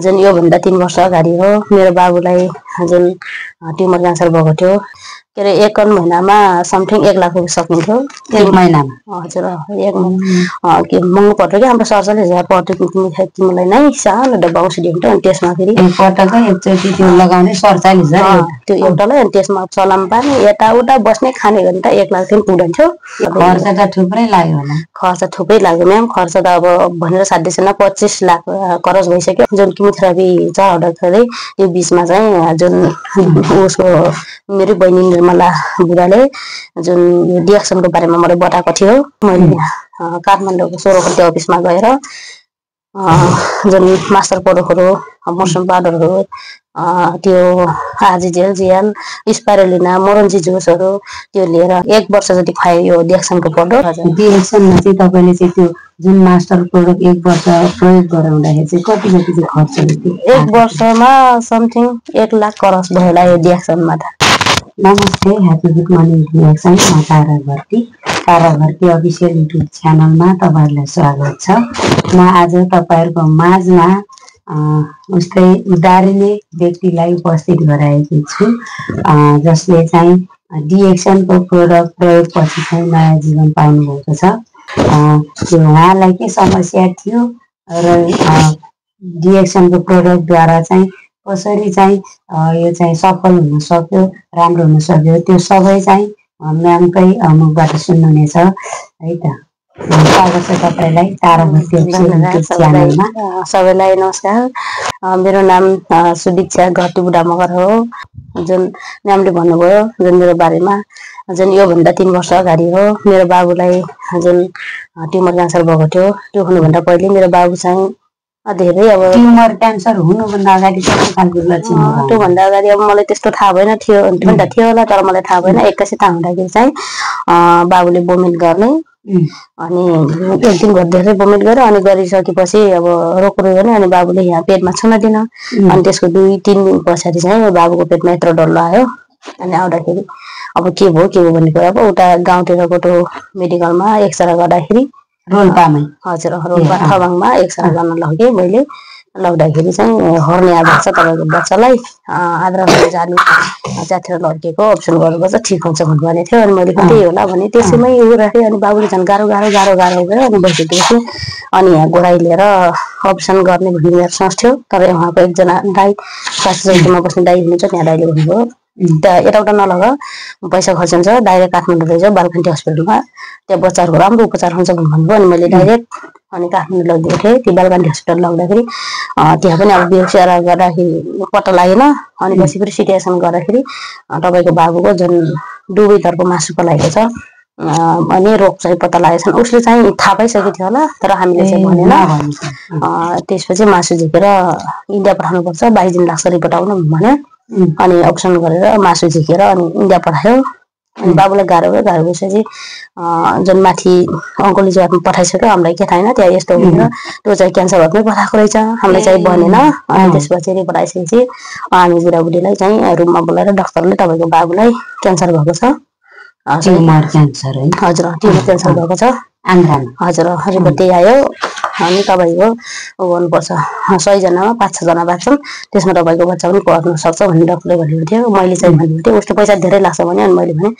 जुन योभन्दा 3 वर्ष अगाडि हो मेरो बाबुलाई जुन ट्युमर क्यान्सर भएको थियो। के अरे 1 महिनामा समथिङ 1 लाख रुपियाँ सकिन्थ्यो 1 महिनामा। हजुर 1 महिना के महँगो पर्यो कि हाम्रो 47,000 पर्यो तिमीलाई नै सानो डब्बा औषधि हुन्छ अनि त्यसमा फेरि एकपटकै एकचोटि त्यो लगाउने 47,000 त्यो एउटालाई अनि त्यसमा चलाम पानी यताउता बस्ने खाने गरी त 1 लाख पनि पुग्थ्यो। खर्च त थुप्रै लाग्यो होला। खर्च थुप्रै लाग्यो म्याम। खर्च त अब भनेर साध्यसँग 25 लाख खरच भइसक्यो। जुन किमोथेरापी चढाउँदाखेरि यो बीचमा चाहिँ जुन उसको मेरो बहिनी निर्मला बुढाले जुन यो डिएक्सनको बारेमा मलाई बताएको थियो। मैले काठमाडौँको 16 अफिसमा गएर जुन मास्टर प्रोडक्टहरू मौसम पाउडरहरू त्यो आजिजेल जिएल स्पाइरुलिना मोरन्जी जुसहरू त्यो लिएर 1 वर्ष जति खुवायो यो डिएक्सनको प्रोडक्ट। डिएक्सनमा चाहिँ तपाईँले चाहिँ त्यो जुन मास्टर प्रोडक्ट 1 वर्ष प्रयोग गराउँदाखेरि चाहिँ कति चाहिँ खर्च हुन्थ्यो? 1 वर्षमा समथिङ 1 लाख क्रस भयो होला यो डिएक्सनमा त। नमस्ते, ह्यापी गुड मर्निङ डिएक्सन। म तारा भर्ती अफिसियल युट्युब च्यानलमा तपाईँहरूलाई स्वागत छ। म आज तपाईँहरूको माझमा उस्तै उदाहरणीय व्यक्तिलाई उपस्थित गराएकी छु जसले चाहिँ डिएक्सनको प्रोडक्ट प्रयोगपछि चाहिँ नयाँ जीवन पाउनुभएको छ। त्यो उहाँलाई के समस्या थियो र डिएक्सनको प्रोडक्टद्वारा चाहिँ कसरी चाहिँ यो चाहिँ सफल हुन सक्यो, राम्रो हुन सक्यो, त्यो सबै चाहिँ म्यामकै मुखबाट सुन्नुहुनेछ है त। स्वागत छ तपाईँलाई तारा भर्ती च्यानलमा। सबैलाई नमस्कार। मेरो नाम सुदीक्षा घटी बुढा मगर हो। जुन म्यामले भन्नुभयो जुन मेरो बारेमा जुन योभन्दा 3 वर्ष अगाडि हो मेरो बाबुलाई जुन ट्युमर क्यान्सर भएको थियो। त्यो हुनुभन्दा पहिले मेरो बाबु चाहिँ धेरै अब ट्युमर क्यान्सर हुनुभन्दा अगाडि कति खालको लक्षण? त्योभन्दा अगाडि अब मलाई त्यस्तो थाहा भएन थियो होला तर मलाई थाहा भएन। एक्कासी थाहा हुँदाखेरि चाहिँ बाबुले बोमिट गर्ने अनि 1 दिन घर धेरै बोमिट गर्यो अनि गरिसकेपछि अब रोक्रो गर्ने अनि बाबुले यहाँ पेटमा छुन दिन अनि त्यसको 2-3 दिन पछाडि चाहिँ बाबुको पेटमा यत्रो डल्लो आयो। अनि आउँदाखेरि अब के भयो भन्ने कुरा अब उता गाउँतिरको त्यो मेडिकलमा एक्सरे गर्दाखेरि रोल्पामै हजुर रोल्पा थबाङमा एक्सरे गर्न लगे। मैले लग्दाखेरि चाहिँ हर्निया भएको छ तपाईँको बच्चालाई आद्रा जानु जातिर लड्केको अप्सन गर्नुपर्छ ठिक हुन्छ भन्ने थियो। अनि मैले त्यही होला भने त्यसैमै उ राखेँ। अनि बाबुले झन् गाह्रो गयो अनि बसिदिएछु। अनि यहाँ गोराई लिएर अप्सन गर्ने भन्ने मेरो सोच थियो। तर उहाँको एकजना दाइ स्वास्थ्य चौकीमा बस्ने दाइ हुनुहुन्छ त्यहाँ दाइले भन्नुभयो यताउता नलग पैसा खर्च हुन्छ डाइरेक्ट काठमाडौँ लैजाऊ बालखण्डी हस्पिटलमा त्यहाँ बच्चाहरूको राम्रो उपचार हुन्छ भन्नुभयो। अनि मैले डाइरेक्ट अनि काठमाडौँ लगिदिएको थिएँ। त्यो बालखण्डी हस्पिटल लग्दाखेरि त्यहाँ पनि अब बिएफसिआर गर्दाखेरि पत्ता लागेन। अनि पछि फेरि सिटिएसन गर्दाखेरि तपाईँको बाबुको जुन दुवैतर्फ मासु पलाएको छ अनि रोग चाहिँ पत्ता लागेको छ। उसले चाहिँ थाहा पाइसकेको थियो होला तर हामीले चाहिँ भनेन। त्यसपछि मासु झिकेर इन्डिया पठाउनुपर्छ 22 दिन लाग्छ रिपोर्ट आउनु भन्यो। अनि अप्सन गरेर मासु झिकेर अनि इन्डिया पठायो। अनि बाबुलाई गाह्रो भएपछि जुन माथि अङ्कलले चाहिँ पठाइसक्यो हामीलाई के थाहा छैन त्यहाँ यस्तो भनेर त्यो चाहिँ क्यान्सर भएमै पठाएको रहेछ हामीलाई चाहिँ भनेन। अनि त्यसपछि रिपोर्ट आइसकेपछि हामी बुढाबुढीलाई चाहिँ रुममा बोलाएर डाक्टरले तपाईँको बाबुलाई क्यान्सर भएको छ ट्युमर क्यान्सर है। हजुर ट्युमर क्यान्सर भएको छ हजुर रिपोर्ट त्यही आयो। अनि तपाईँको गर्नुपर्छ 100 जनामा 5-6 जना बाँच्छन् त्यसमा तपाईँको बच्चा पनि पर्न सक्छ भन्ने डाक्टरले भनेको थियो। मैले चाहिँ भनेको थिएँ उसको पैसा धेरै लाग्छ भने अनि मैले भने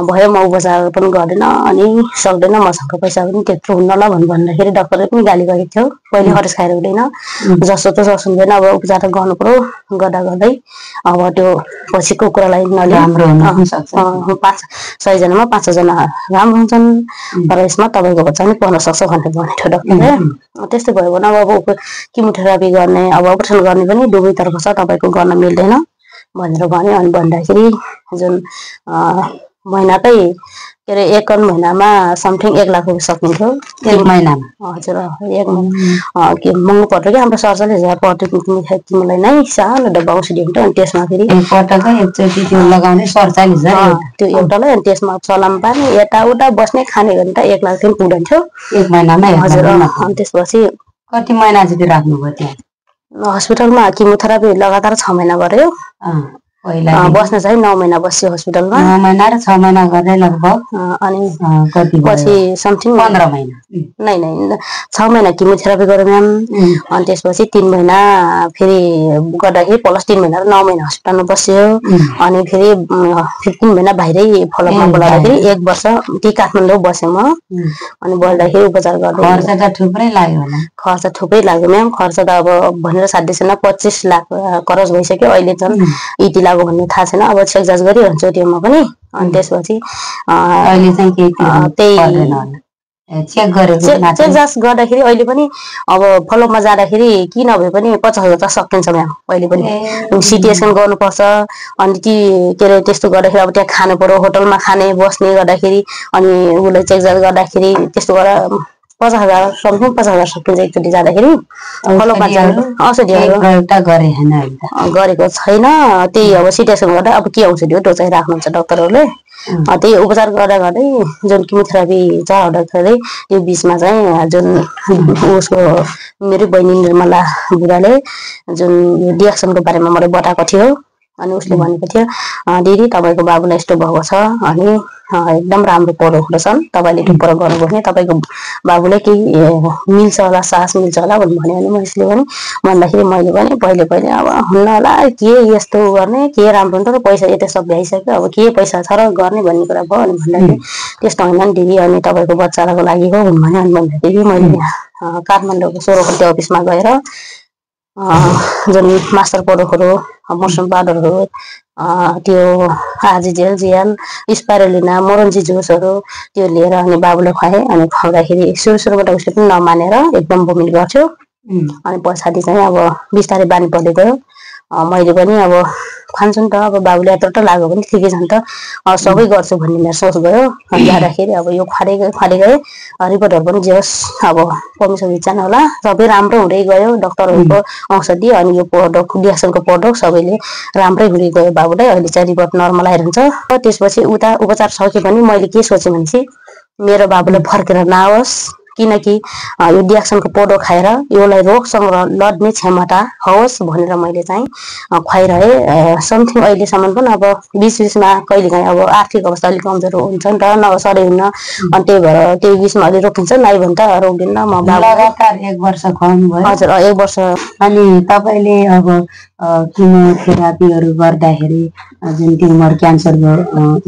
भयो म उपचार पनि गर्दैन अनि सक्दैन मसँग पैसा पनि त्यत्रो हुन्न ल भन्दाखेरि डाक्टरले पनि गाली गरेको थियो। पहिले हरेस खाएर हुँदैन जस्तो त जस्तो हुँदैन अब उपचार गर्नु पर्यो गर्दै अब त्यो पछिको कुरालाई राम्रो हुन सक्छ। 100 जनामा 5 जना राम्रो हुन्छन् तर यसमा तपाईँको बच्चा पनि पर्न सक्छ भनेर भनेको थियो डाक्टरले। त्यस्तै भयो भने अब किमोथेरापी गर्ने अब अपरेसन गर्ने पनि दुवैतर्फ छ तपाईँको गर्न मिल्दैन भनेर भन्यो। अनि भन्दाखेरि जुन महिनाकै के अरे 1 महिनामा समथिङ 1 लाख रुपियाँ सकिन्थ्यो 1 महिनामा। हजुर 1 महिना के महँगो पर्यो कि हाम्रो 47,000 पर्यो तिमीलाई नै सानो डब्बा औषधि हुन्छ अनि त्यसमा फेरि एकपटकै एकचोटि त्यो लगाउने 47,000 त्यो एउटालाई अनि त्यसमा चलाम पानी यताउता बस्ने खाने गरी त 1 लाख पनि पुग्थ्यो 1 महिनामा। हजुर अनि त्यसपछि कति महिना जति राख्नुभयो त्यहाँ हस्पिटलमा किमोथेरापी लगातार 6 महिना गर्यो। बस्न चाहिँ 9 महिना बस्यो हस्पिटलमा 9 महिना र 6 महिना गर्दै लगभग अनि कति पछि समथिङ 15 महिना नै 6 महिना किमोथेरापी गर्यो म्याम अनि त्यसपछि 3 महिना फेरि गर्दाखेरि प्लस 3 महिना र 9 महिना हस्पिटलमा बस्यो अनि फेरि 15 महिना बाहिरै फलोअपमा बोलाउँदाखेरि 1 वर्ष त्यही काठमाडौँ बसेँ म अनि बस्दाखेरि उपचार गर्दै खर्च त थुप्रै लाग्यो होला खर्च थुप्रै लाग्यो म्याम खर्च त अब भनेर साध्य 25 लाख खरच भइसक्यो अहिले झन् इति लाग्यो भन्ने थाहा छैन अब चेक जाँच गरिरहन्छु त्योमा पनि अनि त्यसपछि अहिले चाहिँ त्यही चेक जाँच गर्दाखेरि अहिले पनि अब फलोअपमा जाँदाखेरि के नभए पनि 50,000 त सकिन्छ म्याम अहिले पनि सिटी स्क्यान गर्नुपर्छ अनि के अरे त्यस्तो गर्दाखेरि अब त्यहाँ खानु पर्यो होटलमा खाने बस्ने गर्दाखेरि अनि उसलाई चेक जाँच गर्दाखेरि त्यस्तो गरेर 50,000 समथिङ 50,000 सकिन्छ एकचोटि जाँदाखेरि फलोअपमा जानु औषधिहरू गरेको छैन त्यही अब सिटी स्क्यान गर्दा अब के औषधि हो त्यो चाहिँ राख्नुहुन्छ डाक्टरहरूले त्यही उपचार गर्दा गर्दै जुन किमोथेरापी चढाउँदाखेरि त्यो बिचमा चाहिँ जुन उसको मेरो बहिनी निर्मला बुढाले जुन यो डिएक्सनको बारेमा मलाई बताएको थियो अनि उसले भनेको थियो दिदी तपाईँको बाबुलाई यस्तो भएको छ अनि एकदम राम्रो पढेको छन् तपाईँले त्यो पर गर्नुभयो भने तपाईँको बाबुले केही मिल्छ होला साहस मिल्छ होला भन्नु भन्यो भने म यसले पनि भन्दाखेरि मैले पनि पहिले पहिले अब हुन्न होला के यस्तो गर्ने के राम्रो हुन्छ र पैसा यतै सब भ्याइसक्यो अब के पैसा छ र गर्ने भन्ने कुरा भयो अनि भन्दाखेरि त्यस्तो होइन नि दिदी अनि तपाईँको बच्चाको लागि हो भन्यो अनि भन्दाखेरि मैले काठमाडौँको 16 गते अफिसमा गएर जुन मास्टर प्रोडक्टहरू मोसन पाउडरहरू त्यो आजिजेल जिएल स्पाइरुलिना मोरन्जी जुसहरू त्यो लिएर अनि बाबुलाई खुवाएँ अनि खुवाउँदाखेरि सुरुमा उसले पनि नमानेर एकदम भोमिट गर्थ्यो अनि पछाडि चाहिँ अब बिस्तारै बानी पर्दै गयो मैले पनि अब खान्छु नि त अब बाबुले यत्रो लाग्यो भने ठिकै छ नि त सबै गर्छु भन्ने मेरो सोच गयो जाँदाखेरि अब यो खुवादै गएँ रिपोर्टहरू पनि जे होस् अब कमिसन इच्छा होला सबै राम्रो हुँदै गयो डाक्टरहरूको औषधि अनि यो प्रोडक्ट डिएक्सनको प्रोडक्ट सबैले राम्रै हुँदै गयो बाबुलाई अहिले चाहिँ रिपोर्ट नर्मल आइरहन्छ त्यसपछि उता उपचार सके पनि मैले के सोचेँ भनेपछि मेरो बाबुलाई फर्केर नआओस् किनकि यो डिएक्सनको प्रोडक्ट खाएर यसलाई रोगसँग लड्ने क्षमता होस् भनेर मैले चाहिँ खुवाइरहेँ समथिङ अहिलेसम्म पनि अब बिचमा कहिलेकाहीँ अब आर्थिक अवस्था अलिक कमजोर हुन्छ नि त नसरे हुन्न अनि त्यही भएर त्यही बिचमा अलिक रोकिन्छ नाइ भने त रोकिन्न म लगातार 1 वर्ष खुवाउनु भयो हजुर 1 वर्ष अनि तपाईँले अब किमोथेरापीहरू गर्दाखेरि जुन ट्युमर क्यान्सरको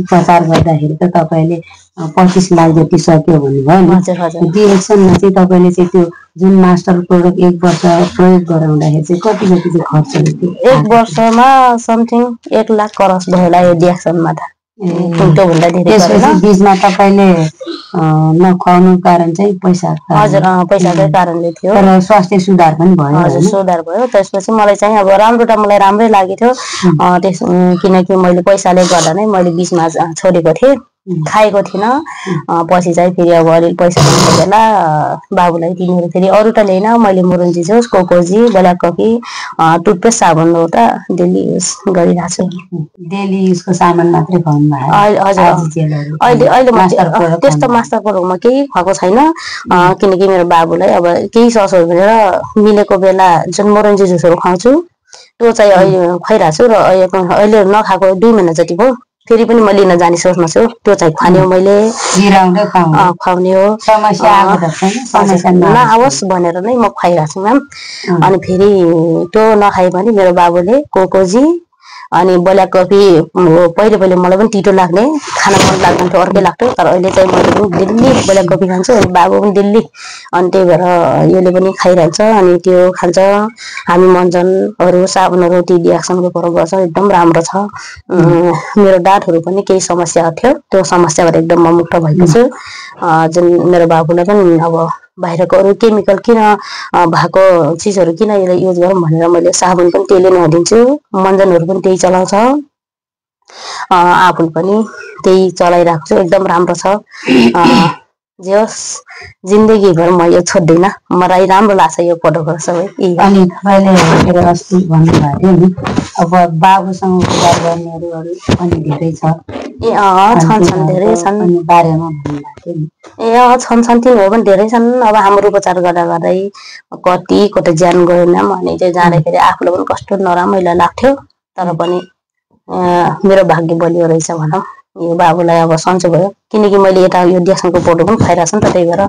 उपचार गर्दाखेरि त तपाईँले 25 लाख जति सक्यो भन्नुभयो डिएक्सनमा चाहिँ तपाईँले चाहिँ त्यो जुन मास्टर प्रोडक्ट 1 वर्ष प्रयोग गराउँदाखेरि चाहिँ कति जति चाहिँ खर्च हुन्थ्यो 1 वर्षमा समथिङ 1 लाख क्रस भयो होला यो डिएक्सनमा त त्योभन्दा धेरै बिचमा तपाईँले नखुवाउनु कारण चाहिँ पैसा हजुर पैसाकै कारणले थियो तर स्वास्थ्य सुधार पनि भयो हजुर सुधार भयो त्यसपछि मलाई चाहिँ अब राम्रो त मलाई राम्रै लागेको थियो किनकि मैले पैसाले गर्दा नै मैले बिचमा छोडेको थिएँ खाएको थिइनँ पछि चाहिँ फेरि अब अलिक पैसा दिएको बेला बाबुलाई तिनीहरू फेरि अरू त ल्याइन मैले मोरन्जी जुस कोकोजी ब्ल्याक कफी टुथपेस्ट साबुन त डेली युज गरिरहेको छु डेली युजको सामान मात्रै खुवाउनु भयो अहिले त्यस्तो मास्टर प्रोडक्टमा केही खुवाएको छैन किनकि मेरो बाबुलाई अब केही ससो भनेर मिलेको बेला जुन मोरन्जी जुसहरू खुवाउँछु त्यो चाहिँ अहिले खुवाइरहेको छु र अहिले नखाएको 2 महिना जति भयो फेरि पनि म लिन जाने सोचमा छु त्यो चाहिँ खुवाउने हो मैले खुवाउने हो समस्या नआओस् भनेर नै म खुवाइरहेको छु म्याम अनि फेरि त्यो नखाए पनि मेरो बाबुले कोकोजी अनि ब्ल्याक कफी पहिले मलाई पनि तितो लाग्ने खाना मन लाग्दैन थियो अर्कै लाग्थ्यो तर अहिले चाहिँ मैले पनि डेली ब्ल्याक कफी खान्छु अनि बाबु पनि डेली अनि त्यही भएर यसले पनि खाइरहन्छ अनि त्यो खान्छ हामी मञ्जनहरू साबुनहरू टी डिएक्सनको प्रयोग गर्छ एकदम राम्रो छ मेरो दाँतहरू पनि केही समस्या थियो त्यो समस्याबाट एकदम म मुक्त भएको छु जुन मेरो बाबुलाई पनि अब बाहिरको अरू केमिकल किन भएको चिजहरू किन यसलाई युज गरौँ भनेर मैले साबुन पनि त्यसले नै दिन्छु मञ्जनहरू पनि त्यही चलाउँछ आफू पनि त्यही चलाइरहेको छु एकदम राम्रो छ जे होस् जिन्दगीभर म यो छोड्दिनँ मलाई राम्रो लाग्छ यो प्रोडक्टहरू सबै अनि तपाईँले अस्ति भन्नुभएको थियो नि अब बाबुसँग उपचार गर्नेहरू पनि धेरै छ छन् धेरै छन् बारेमा भन्नुभएको थियो नि छन् तिनीहरू पनि धेरै छन् अब हाम्रो उपचार गर्दा गर्दै कति ज्यान गएन अनि चाहिँ जाँदाखेरि आफूलाई पनि कस्तो नराम्रो लाग्थ्यो तर पनि मेरो भाग्य बलियो रहेछ भनौँ। यो बाबुलाई अब सन्चो भयो किनकि मैले यता यो डिएक्सनको फोटो पनि खुवाइरहेको छु नि त, त्यही भएर।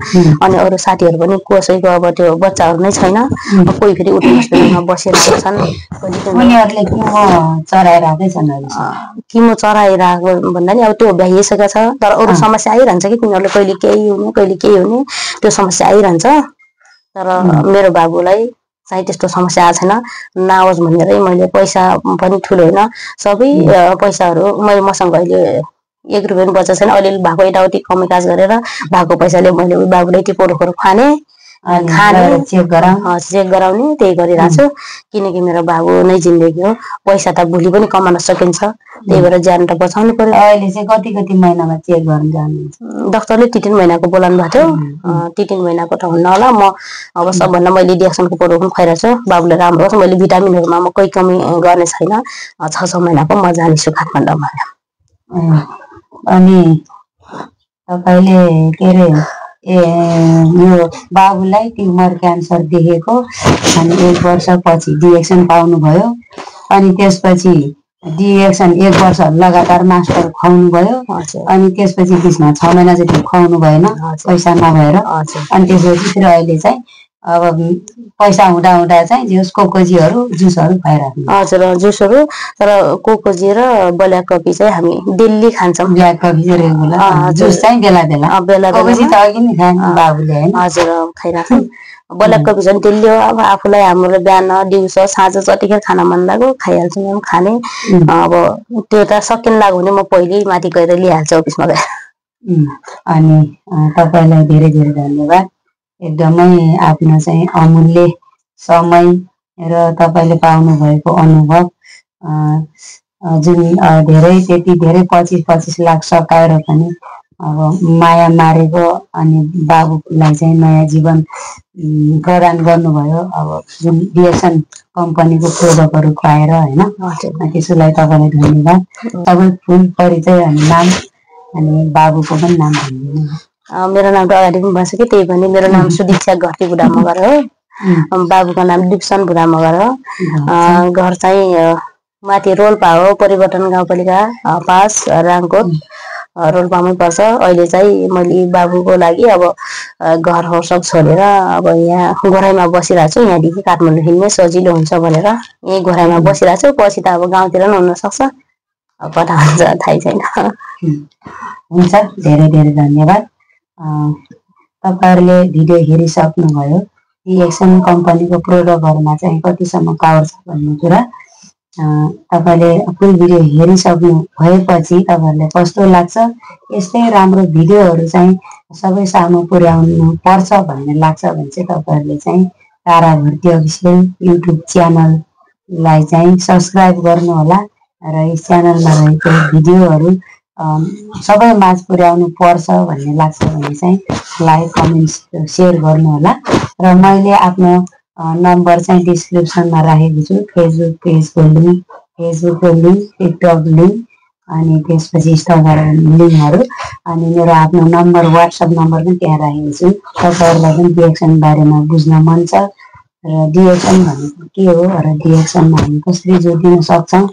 अनि अरू साथीहरू पनि कसैको अब त्यो बच्चाहरू नै छैन, कोही फेरि उठी हस्पिटलमा बसिरहेको छन्, उनीहरूले किमो चराइरहेकै छन्। किमो चराइरहेको भन्दा नि अब त्यो भ्याइसकेको छ, तर अरू समस्या आइरहन्छ कि तिनीहरूले कहिले केही हुने कहिले केही हुने त्यो समस्या आइरहन्छ। तर मेरो बाबुलाई चाहिँ त्यस्तो समस्या आएको छैन, नआओस् भनेरै मैले पैसा पनि ठुलो होइन, सबै पैसाहरू मैले मसँग अहिले 1 रुपियाँ पनि बच्चा छैन, अलिअलि भएको यताउति कमाइ काज गरेर भएको पैसाले मैले बाबुलाई त्यो पोरोखोरो खाने चेक गराउने त्यही गरिरहेको छु। किनकि मेरो बाबु नै जिन्दगी हो, पैसा त भोलि पनि कमाउन सकिन्छ, त्यही भएर ज्यान त बचाउनु पर्यो। अहिले चाहिँ कति महिनामा चेक गर्न जानुहुन्छ? डाक्टरले 3 महिनाको बोलाउनु भएको थियो, 3 महिनाको त हुन्न होला। म अब सबभन्दा मैले डिएक्सनको पोरो पनि खुवाइरहेको छु, बाबुले राम्रो होस्। मैले भिटामिनहरूमा म कोही कमी गर्ने छैन, 6 महिनाको म जानेछु काठमाडौँमा। अनि तपाईँले के अरे यो बाबुलाई ट्युमर क्यान्सर देखेको अनि 1 वर्षपछि डिएक्सन पाउनुभयो, अनि त्यसपछि डिएक्सन 1 वर्ष लगातार मास्टर खुवाउनु भयो, अनि त्यसपछि त्यसमा 6 महिना जति खुवाउनु भएन पैसा नभएर, अनि त्यसपछि फेरि अहिले चाहिँ अब पैसा हुँदा चाहिँ जुस कोकोजीहरू जुसहरू खुवाइराख्नु? हजुर, जुसहरू, तर कोकोजी र ब्ल्याक कफी चाहिँ हामी डेली खान्छौँ। ब्ल्याक कफी चाहिँ रेगुलर, जुस चाहिँ बेला बेला कोकोजी त अघि नै खानु बाबुले हैन? हजुर, खाइराख्छौँ। ब्ल्याक कफी चाहिँ डेली हो। अब आफूलाई हाम्रो बिहान दिउँसो साँझ जतिखेर खान मन लाग्यो खाइहाल्छौँ खाने। अब त्यो त सकिन लाग्यो भने म पहिल्यै माथि गएर लिइहाल्छु अफिसमा गएर। अनि तपाईँलाई धेरै धेरै धन्यवाद, एकदमै आफ्नो चाहिँ अमूल्य समय र तपाईँले पाउनु भएको अनुभव जुन त्यति धेरै 25 लाख सकाएर पनि अब माया मारेको अनि बाबुलाई चाहिँ नयाँ जीवन प्रदान गर्नुभयो। अब जुन डिएक्सन कम्पनीको प्रोडक्टहरू खुवाएर होइन, त्यसको लागि तपाईँलाई धन्यवाद। तपाईँ फुल परिचय अनि नाम अनि बाबुको पनि नाम भनिदिनु। मेरो नाम त अगाडि पनि भइसक्यो, त्यही पनि मेरो नाम सुदीक्षा घरती बुढा मगर हो। बाबुको नाम डिप्सन बुढा मगर हो। घर चाहिँ माथि रोल्पा हो, परिवर्तन गाउँपालिका पास राङकोट रोल्पामै पर्छ। अहिले चाहिँ मैले बाबुको लागि अब घर सब छोडेर अब यहाँ घोराइमा बसिरहेको छु। यहाँदेखि काठमाडौँ हिँड्ने सजिलो हुन्छ भनेर यहीँ घोराइमा बसिरहेको छु। पछि त अब गाउँतिर पनि हुनसक्छ, कता हुन्छ थाहै छैन। हुन्छ, धेरै धेरै धन्यवाद। तपाईँहरूले भिडियो हेरिसक्नुभयो। डिएक्सन कम्पनीको प्रोडक्टहरूमा चाहिँ कतिसम्म पावर छ भन्ने कुरा तपाईँले फुल भिडियो हेरिसक्नु भएपछि तपाईँहरूलाई कस्तो लाग्छ, यस्तै राम्रो भिडियोहरू चाहिँ सबै सामु पुर्याउनु पर्छ भन्ने लाग्छ भने चाहिँ तपाईँहरूले चाहिँ तारा भर्ती अफिसियल युट्युब च्यानललाई चाहिँ सब्सक्राइब गर्नुहोला र यस च्यानलमा रहेको भिडियोहरू सबै माझ पुर्याउनु पर्छ भन्ने लाग्छ भने चाहिँ लाइक कमेन्ट सेयर गर्नुहोला। र मैले आफ्नो नम्बर चाहिँ डिस्क्रिप्सनमा राखेको छु, फेसबुक पेजको लिङ्क, टिकटक लिङ्क, अनि त्यसपछि इन्स्टाग्राम लिङ्कहरू, अनि मेरो आफ्नो नम्बर वाट्सएप नम्बर पनि त्यहाँ राखेको छु। तपाईँहरूलाई पनि डिएक्सन बारेमा बुझ्न मन छ र डिएक्सन भनेको के हो र डिएक्सनमा हामी कसरी जोडिन सक्छौँ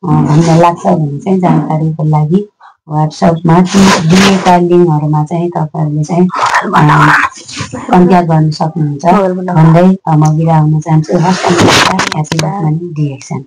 भन्ने लाग्छ भने चाहिँ जानकारीको लागि वाट्सएपमा दिएका लिङ्कहरूमा चाहिँ तपाईँहरूले चाहिँ कन्ट्याक्ट गर्न सक्नुहुन्छ भन्दै म बिदा हुन चाहन्छु। हस्, नमस्कार। डिएक्सन।